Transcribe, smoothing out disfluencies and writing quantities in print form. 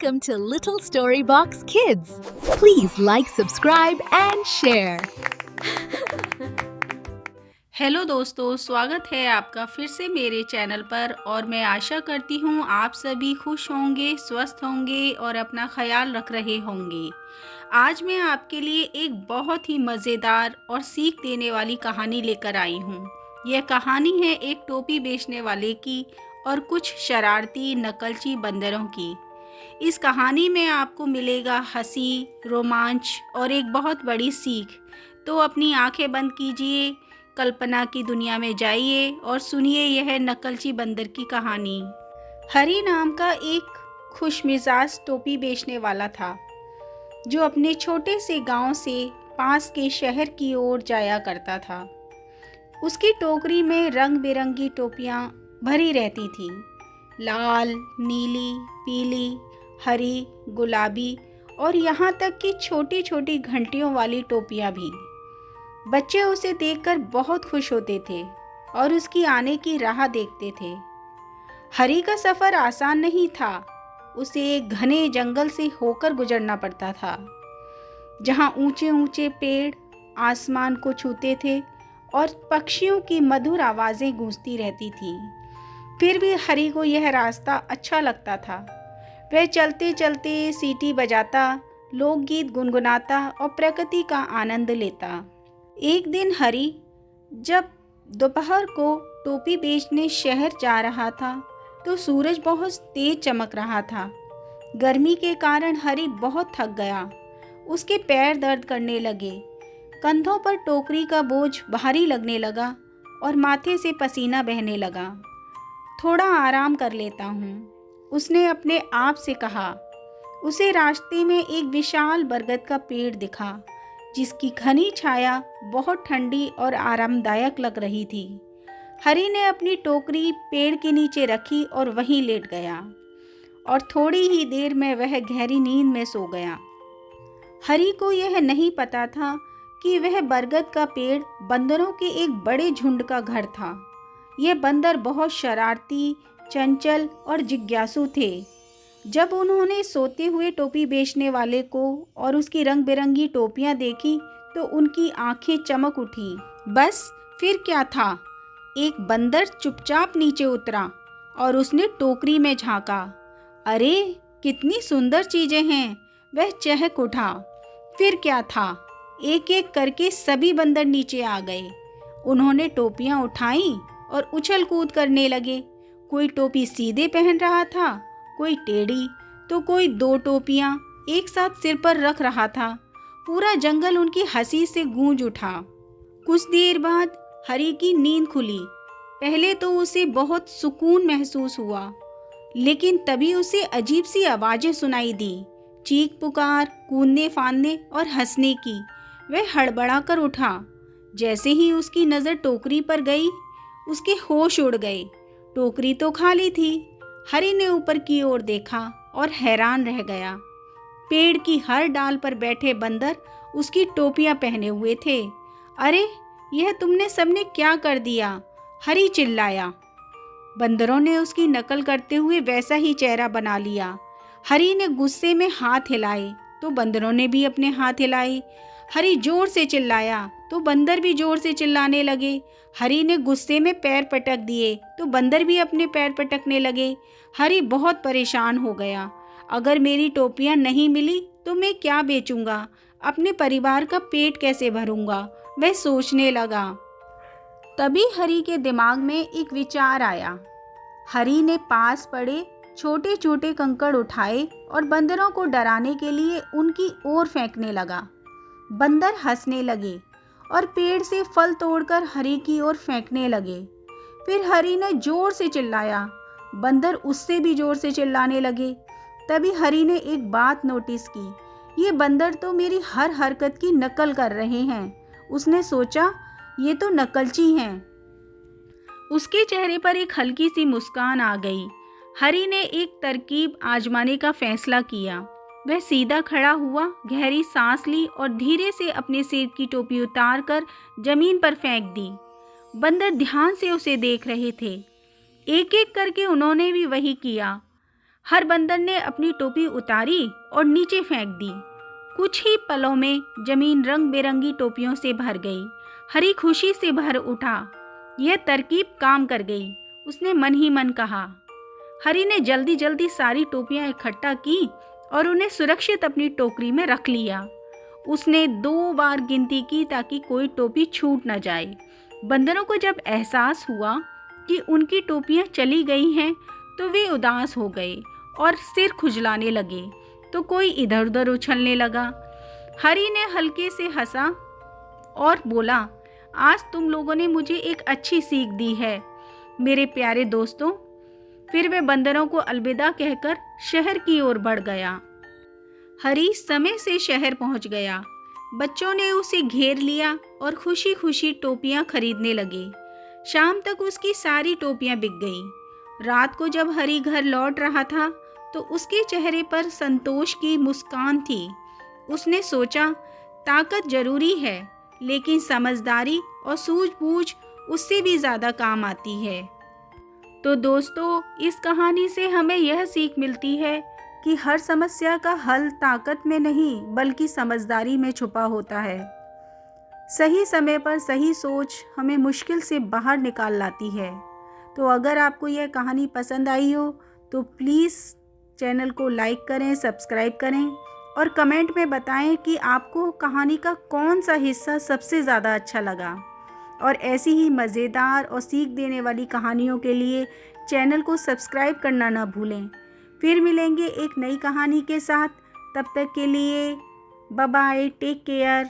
Welcome to Little Storybox Kids. Please like, subscribe and share. Hello दोस्तों, स्वागत है आपका फिर से मेरे चैनल पर और मैं आशा करती हूँ आप सभी खुश होंगे, स्वस्थ होंगे और अपना ख्याल रख रहे होंगे। आज मैं आपके लिए एक बहुत ही मज़ेदार और सीख देने वाली कहानी लेकर आई हूँ। यह कहानी है एक टोपी बेचने वाले की और कुछ शरारती नकलची बंदरों की। इस कहानी में आपको मिलेगा हंसी, रोमांच और एक बहुत बड़ी सीख। तो अपनी आंखें बंद कीजिए, कल्पना की दुनिया में जाइए और सुनिए यह नकलची बंदर की कहानी। हरी नाम का एक खुशमिजाज टोपी बेचने वाला था जो अपने छोटे से गांव से पास के शहर की ओर जाया करता था। उसकी टोकरी में रंग बिरंगी टोपियां भरी रहती थीं, लाल, नीली, पीली, हरी, गुलाबी और यहाँ तक कि छोटी छोटी घंटियों वाली टोपियां भी। बच्चे उसे देखकर बहुत खुश होते थे और उसकी आने की राह देखते थे। हरी का सफ़र आसान नहीं था। उसे एक घने जंगल से होकर गुजरना पड़ता था जहाँ ऊंचे ऊंचे पेड़ आसमान को छूते थे और पक्षियों की मधुर आवाज़ें गूंजती रहती थीं। फिर भी हरी को यह रास्ता अच्छा लगता था। वह चलते चलते सीटी बजाता, लोकगीत गुनगुनाता और प्रकृति का आनंद लेता। एक दिन हरी जब दोपहर को टोपी बेचने शहर जा रहा था तो सूरज बहुत तेज चमक रहा था। गर्मी के कारण हरी बहुत थक गया। उसके पैर दर्द करने लगे, कंधों पर टोकरी का बोझ भारी लगने लगा और माथे से पसीना बहने लगा। थोड़ा आराम कर लेता हूँ, उसने अपने आप से कहा। उसे रास्ते में एक विशाल बरगद का पेड़ दिखा जिसकी घनी छाया बहुत ठंडी और आरामदायक लग रही थी। हरी ने अपनी टोकरी पेड़ के नीचे रखी और वहीं लेट गया और थोड़ी ही देर में वह गहरी नींद में सो गया। हरी को यह नहीं पता था कि वह बरगद का पेड़ बंदरों के एक बड़े झुंड का घर था। ये बंदर बहुत शरारती, चंचल और जिज्ञासु थे। जब उन्होंने सोते हुए टोपी बेचने वाले को और उसकी रंग बिरंगी टोपियां देखी तो उनकी आंखें चमक उठी। बस फिर क्या था, एक बंदर चुपचाप नीचे उतरा और उसने टोकरी में झांका। अरे कितनी सुंदर चीजें हैं, वह चहक उठा। फिर क्या था, एक एक करके सभी बंदर नीचे आ गए। उन्होंने टोपियां उठाईं और उछल कूद करने लगे। कोई टोपी सीधे पहन रहा था, कोई टेढ़ी, तो कोई दो टोपियां एक साथ सिर पर रख रहा था। पूरा जंगल उनकी हंसी से गूंज उठा। कुछ देर बाद हरी की नींद खुली। पहले तो उसे बहुत सुकून महसूस हुआ, लेकिन तभी उसे अजीब सी आवाजें सुनाई दी, चीख पुकार, कूदने फांदने और हंसने की। वह हड़बड़ा कर उठा। जैसे ही उसकी नज़र टोकरी पर गई, उसके होश उड़ गए। टोकरी तो खाली थी। हरी ने ऊपर की ओर देखा और हैरान रह गया। पेड़ की हर डाल पर बैठे बंदर उसकी टोपियां पहने हुए थे। अरे यह तुमने सबने क्या कर दिया, हरी चिल्लाया। बंदरों ने उसकी नकल करते हुए वैसा ही चेहरा बना लिया। हरी ने गुस्से में हाथ हिलाए तो बंदरों ने भी अपने हाथ हिलाए। हरी जोर से चिल्लाया तो बंदर भी जोर से चिल्लाने लगे। हरी ने गुस्से में पैर पटक दिए तो बंदर भी अपने पैर पटकने लगे। हरी बहुत परेशान हो गया। अगर मेरी टोपियां नहीं मिली तो मैं क्या बेचूंगा, अपने परिवार का पेट कैसे भरूंगा, वह सोचने लगा। तभी हरी के दिमाग में एक विचार आया। हरी ने पास पड़े छोटे छोटे कंकड़ उठाए और बंदरों को डराने के लिए उनकी ओर फेंकने लगा। बंदर हंसने लगे और पेड़ से फल तोड़कर हरी की ओर फेंकने लगे। फिर हरी ने जोर से चिल्लाया, बंदर उससे भी जोर से चिल्लाने लगे। तभी हरी ने एक बात नोटिस की, ये बंदर तो मेरी हर हरकत की नकल कर रहे हैं। उसने सोचा, ये तो नकलची हैं। उसके चेहरे पर एक हल्की सी मुस्कान आ गई। हरी ने एक तरकीब आजमाने का फैसला किया। वह सीधा खड़ा हुआ, गहरी सांस ली और धीरे से अपने सिर की टोपी उतारकर जमीन पर फेंक दी। बंदर ध्यान से उसे देख रहे थे। एक एक करके उन्होंने भी वही किया। हर बंदर ने अपनी टोपी उतारी और नीचे फेंक दी। कुछ ही पलों में जमीन रंग बिरंगी टोपियों से भर गई। हरी खुशी से भर उठा। यह तरकीब काम कर गई, उसने मन ही मन कहा। हरी ने जल्दी जल्दी सारी टोपियां इकट्ठा की और उन्हें सुरक्षित अपनी टोकरी में रख लिया। उसने 2 बार गिनती की ताकि कोई टोपी छूट न जाए। बंदरों को जब एहसास हुआ कि उनकी टोपियां चली गई हैं तो वे उदास हो गए और सिर खुजलाने लगे, तो कोई इधर उधर उछलने लगा। हरी ने हल्के से हंसा और बोला, आज तुम लोगों ने मुझे एक अच्छी सीख दी है मेरे प्यारे दोस्तों। फिर वे बंदरों को अलविदा कहकर शहर की ओर बढ़ गया। हरी समय से शहर पहुंच गया। बच्चों ने उसे घेर लिया और खुशी खुशी टोपियां खरीदने लगे। शाम तक उसकी सारी टोपियां बिक गईं। रात को जब हरी घर लौट रहा था तो उसके चेहरे पर संतोष की मुस्कान थी। उसने सोचा, ताकत जरूरी है, लेकिन समझदारी और सूझबूझ उससे भी ज़्यादा काम आती है। तो दोस्तों, इस कहानी से हमें यह सीख मिलती है कि हर समस्या का हल ताकत में नहीं बल्कि समझदारी में छुपा होता है। सही समय पर सही सोच हमें मुश्किल से बाहर निकाल लाती है। तो अगर आपको यह कहानी पसंद आई हो तो प्लीज़ चैनल को लाइक करें, सब्सक्राइब करें और कमेंट में बताएं कि आपको कहानी का कौन सा हिस्सा सबसे ज़्यादा अच्छा लगा। और ऐसी ही मज़ेदार और सीख देने वाली कहानियों के लिए चैनल को सब्सक्राइब करना ना भूलें। फिर मिलेंगे एक नई कहानी के साथ। तब तक के लिए बाय बाय, टेक केयर।